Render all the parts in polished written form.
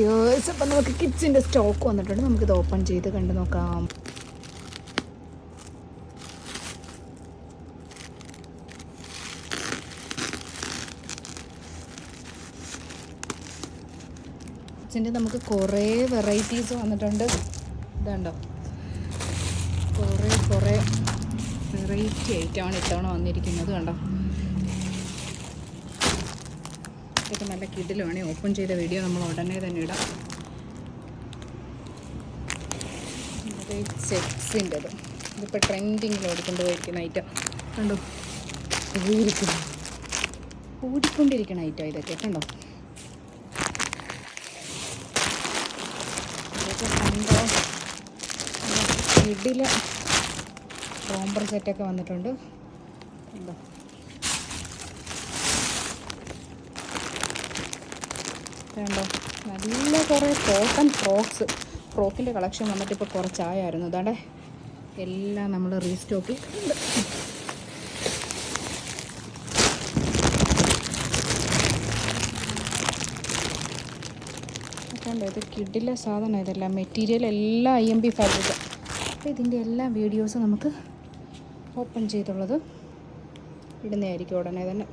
Yours അപ്പം നമുക്ക് കിഡ്സിൻ്റെ stock വന്നിട്ടുണ്ട്. നമുക്കിത് ഓപ്പൺ ചെയ്ത് കണ്ടു നോക്കാം. കിഡ്സിൻ്റെ നമുക്ക് കുറേ വെറൈറ്റീസ് വന്നിട്ടുണ്ട്. ഇതുണ്ടോ, കുറേ വെറൈറ്റി ഐറ്റമാണ് ഇത്തവണ വന്നിരിക്കുന്നത്. കണ്ടോ, ഇതൊക്കെ നല്ല കിഡിലുമാണ്. ഓപ്പൺ ചെയ്ത വീഡിയോ നമ്മൾ ഉടനെ തന്നെ ഇടാം. ഇത് ചെക്സിൻ്റെത്, ഇതിപ്പോൾ ട്രെൻഡിങ്ങിൽ ഓടിക്കൊണ്ടുപോയിരിക്കുന്ന ഐറ്റം. കണ്ടോ, ഓടിക്കൊണ്ടിരിക്കുന്ന ഐറ്റം ഇതൊക്കെ. കണ്ടോ, ഇതൊക്കെ കണ്ടോ, കിഡില് റോംബർ സെറ്റൊക്കെ വന്നിട്ടുണ്ട്. കണ്ടോ, കണ്ടോ, നല്ല കുറേ കോട്ടൺ ഫ്രോക്കിൻ്റെ കളക്ഷൻ വന്നിട്ട് ഇപ്പോൾ കുറച്ചായിരുന്നു. അതാണ്ട് എല്ലാം നമ്മൾ റീസ്റ്റോക്ക് ഉണ്ട്. കണ്ടോ, ഇത് കിഡിലെ സാധനം. ഇതെല്ലാം മെറ്റീരിയൽ എല്ലാം IMB ഫാബ്രിക്. അപ്പോൾ ഇതിൻ്റെ എല്ലാ വീഡിയോസും നമുക്ക് ഓപ്പൺ ചെയ്തുള്ളത് ഇടുന്നതായിരിക്കും ഉടനെ തന്നെ.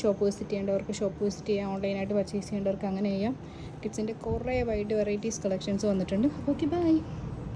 ഷോപ്പ് വിസിറ്റ് ചെയ്യേണ്ടവർക്ക് ഷോപ്പ് വിസിറ്റ് ചെയ്യാം, ഓൺലൈനായിട്ട് പർച്ചേസ് ചെയ്യേണ്ടവർക്ക് അങ്ങനെ ചെയ്യാം. കിഡ്സിൻ്റെ കുറേ വൈഡ് വെറൈറ്റീസ് കളക്ഷൻസ് വന്നിട്ടുണ്ട്. Okay, by.